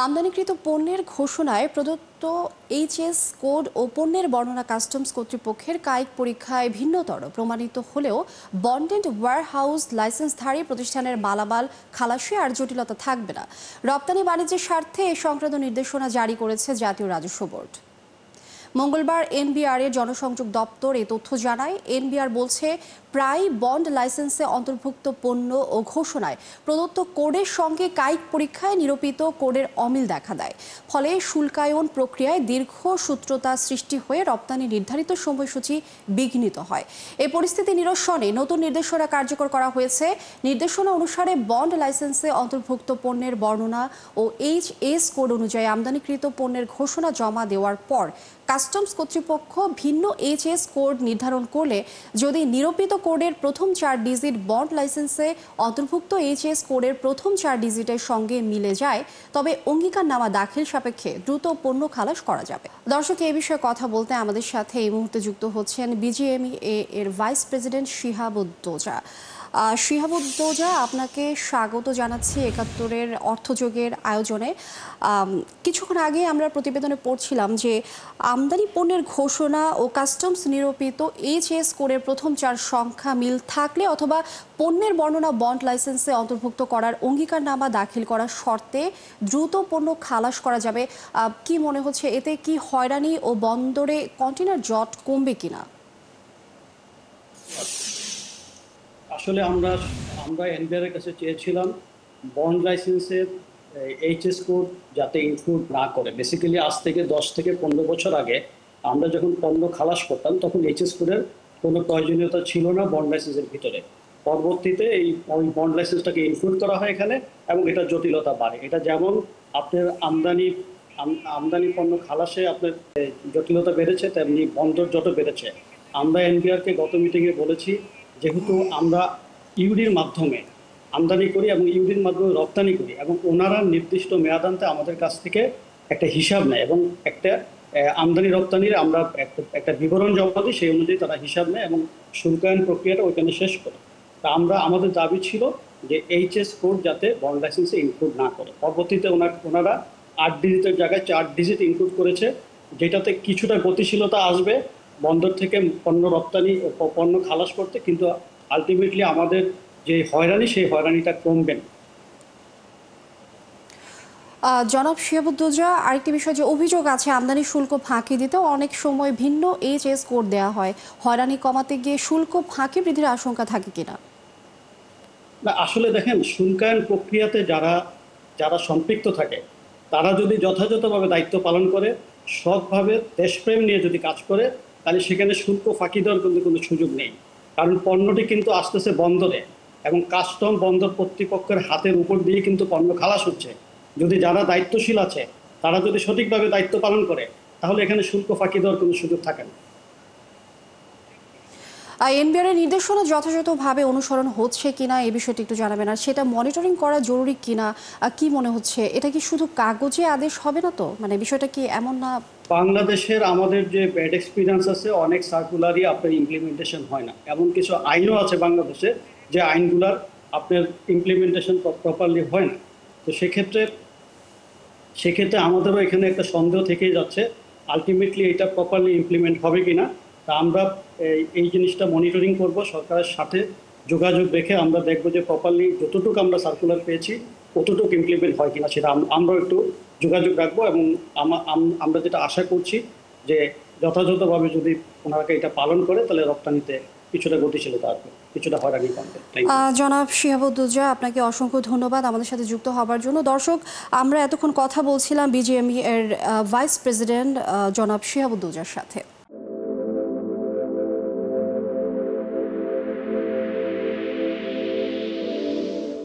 আমদানিকৃত পণ্যের ঘোষণায় প্রদত্ত এইচএস কোড ও পণ্যের বর্ণনা কাস্টমস কর্তৃপক্ষের কায়িক পরীক্ষায় ভিন্নতর প্রমাণিত হলেও বন্ডেড ওয়্যারহাউস লাইসেন্সধারী প্রতিষ্ঠানের মালামাল খালাসে আর জটিলতা থাকবে না। রপ্তানি বাণিজ্যের স্বার্থে এ সংক্রান্ত নির্দেশনা জারি করেছে জাতীয় রাজস্ব বোর্ড। মঙ্গলবার এনবিআর এর জনসংযোগ দপ্তর এ তথ্য জানায়। এনবিআর বলছে, প্রায় বন্ড লাইসেন্সে অন্তর্ভুক্ত পণ্য ও ঘোষণায় প্রদত্ত কোডের সঙ্গে কায়িক পরীক্ষায় নিরূপিত কোডের অমিল দেখা দেয়। ফলে শুল্কায়ন প্রক্রিয়ায় দীর্ঘসূত্রতা সৃষ্টি হয়ে রপ্তানি নির্ধারিত সময়সূচি বিঘ্নিত হয়। এই পরিস্থিতি নিরসনে নতুন নির্দেশনা কার্যকর করা হয়েছে। নির্দেশনা অনুসারে বন্ড লাইসেন্সে অন্তর্ভুক্ত পণ্যের বর্ণনা ও এইচএস কোড অনুযায়ী আমদানিকৃত পণ্যের ঘোষণা জমা দেওয়ার পর কাস্টমস কর্তৃপক্ষ ভিন্ন এইচএস কোড নির্ধারণ করলে যদি নিরূপিত কোডের প্রথম 4 ডিজিট বন্ড লাইসেন্সে অন্তর্ভুক্ত এইচএস কোডের প্রথম 4 ডিজিটের সঙ্গে মিলে যায়, তবে অঙ্গীকারনামা দাখিল সাপেক্ষে দ্রুত পণ্য খালাস করা যাবে। দর্শক, এই বিষয়ে কথা বলতে আমাদের সাথে এই মুহূর্তে যুক্ত হচ্ছেন বিজিএমইএ এর ভাইস প্রেসিডেন্ট শিহাবুদ্দৌজা। শিহাবুদ্দৌজা, আপনাকে স্বাগত জানাচ্ছি ৭১-এর অর্থযোগের আয়োজনে। কিছুক্ষণ আগে আমরা প্রতিবেদনে পড়ছিলাম যে আমদানি পণ্যের ঘোষণা ও কাস্টমস নিরূপিত এইচএস কোডের প্রথম 4 সংখ্যা মিল থাকলে অথবা পণ্যের বর্ণনা বন্ড লাইসেন্সে অন্তর্ভুক্ত করার অঙ্গীকারনামা দাখিল করার শর্তে দ্রুত পণ্য খালাস করা যাবে। কি মনে হচ্ছে, এতে কি হয়রানি ও বন্দরে কন্টেইনার জট কমবে কিনা? আসলে আমরা এনবিআর এর কাছে চেয়েছিলাম বন্ড লাইসেন্সের এইচএস কোড যাতে ইনক্লুড না করে। বেসিক্যালি আজ থেকে 10 থেকে 15 বছর আগে আমরা যখন পণ্য খালাস করতাম তখন এইচএস কোডের কোনো প্রয়োজনীয়তা ছিল না বন্ড লাইসেন্সের ভিতরে। পরবর্তীতে ওই বন্ড লাইসেন্সটাকে ইনক্লুড করা হয় এখানে এবং এটা জটিলতা বাড়ে। এটা যেমন আপনার আমদানি পণ্য খালাসে আপনার জটিলতা বেড়েছে, তেমনি বন্দর যত বেড়েছে। আমরা এনবিআরকে গত মিটিংয়ে বলেছি, যেহেতু আমরা ইউডির মাধ্যমে আমদানি করি এবং ইউডির মাধ্যমে রপ্তানি করি এবং ওনারা নির্দিষ্ট মেয়াদান্তে আমাদের কাছ থেকে একটা হিসাব নেয় এবং একটা আমদানি রপ্তানির আমরা একটা বিবরণ জমা দিই, সেই অনুযায়ী তারা হিসাব নেয় এবং শুল্কায়ন প্রক্রিয়াটা ওইখানে শেষ করে। তা আমাদের দাবি ছিল যে এইচএস কোড যাতে বন্ড লাইসেন্সে ইনক্লুড না করে। পরবর্তীতে ওনারা 8 ডিজিটের জায়গায় 4 ডিজিট ইনক্লুড করেছে, যেটাতে কিছুটা গতিশীলতা আসবে বন্দর থেকে পণ্য রপ্তানি পণ্য খালাস করতে, কিন্তু আলটিমেটলি আমাদের যে হয়রানি সেই হয়রানিটা কমবে না। জনাব শিহাবুদ্দৌজা, আরেকটি বিষয় যে অভিযোগ আছে আমদানি শুল্ক ফাঁকি দিতেও অনেক সময় ভিন্ন এইচএস কোড দেওয়া হয়। হয়রানি কমাতে গিয়ে শুল্ক ফাঁকি বৃদ্ধির আশঙ্কা থাকে কিনা? না, আসলে দেখেন, শুল্কায়ন প্রক্রিয়াতে যারা সম্পৃক্ত থাকে তারা যদি যথাযথভাবে দায়িত্ব পালন করে, সৎভাবে দেশপ্রেম নিয়ে যদি কাজ করে, তাহলে সেখানে শুল্ক ফাঁকি দেওয়ার কিন্তু কোনো সুযোগ নেই। কারণ পণ্যটি কিন্তু আসতেছে বন্দরে এবং কাস্টম বন্দর কর্তৃপক্ষের হাতের উপর দিয়ে কিন্তু পণ্য খালাস হচ্ছে। যদি যারা দায়িত্বশীল আছে তারা যদি সঠিকভাবে দায়িত্ব পালন করে, তাহলে এখানে শুল্ক ফাঁকি দেওয়ার কোনো সুযোগ থাকে না। এনবিআর এর নির্দেশনা যথাযথভাবে অনুসরণ হচ্ছে কিনা এই বিষয়টি একটু জানাবেন, আর সেটা মনিটরিং করা জরুরি কিনা কি মনে হচ্ছে? এটা কি শুধু কাগজে আদেশ হবে না তো? মানে বিষয়টা কি এমন না? বাংলাদেশের আমাদের যে ব্যাড এক্সপিরিয়েন্স আছে, অনেক সার্কুলারই আপনার ইমপ্লিমেন্টেশন হয় না। এমন কিছু আইনও আছে বাংলাদেশে যে আইনগুলার আপনার ইমপ্লিমেন্টেশন প্রপারলি হয় না। তো সেক্ষেত্রে আমাদেরও এখানে একটা সন্দেহ থেকেই যাচ্ছে আলটিমেটলি এটা প্রপারলি ইমপ্লিমেন্ট হবে কিনা। তা আমরা এই জিনিসটা মনিটরিং করব, সরকারের সাথে যোগাযোগ রেখে আমরা দেখব যে প্রপারলি যতটুকু আমরা সার্কুলার পেয়েছি কতটুকু ইমপ্লিমেন্ট হয় কিনা, সেটা আমরাও একটু যোগাযোগ রাখবো। এবং আমরা যেটা আশা করছি যে যথাযথভাবে যদি ওনারা এটা পালন করে, তাহলে রপ্তানিতে কিছুটা গতিশীলতা আসবে, কিছুটা হয়রানি কমবে। জনাব শিহাবুদ্দৌজা, আপনাকে অসংখ্য ধন্যবাদ আমাদের সাথে যুক্ত হবার জন্য। দর্শক, আমরা এতক্ষণ কথা বলছিলাম বিজিএমইএ এর ভাইস প্রেসিডেন্ট জনাব শিহাবুদ্দৌজার সাথে।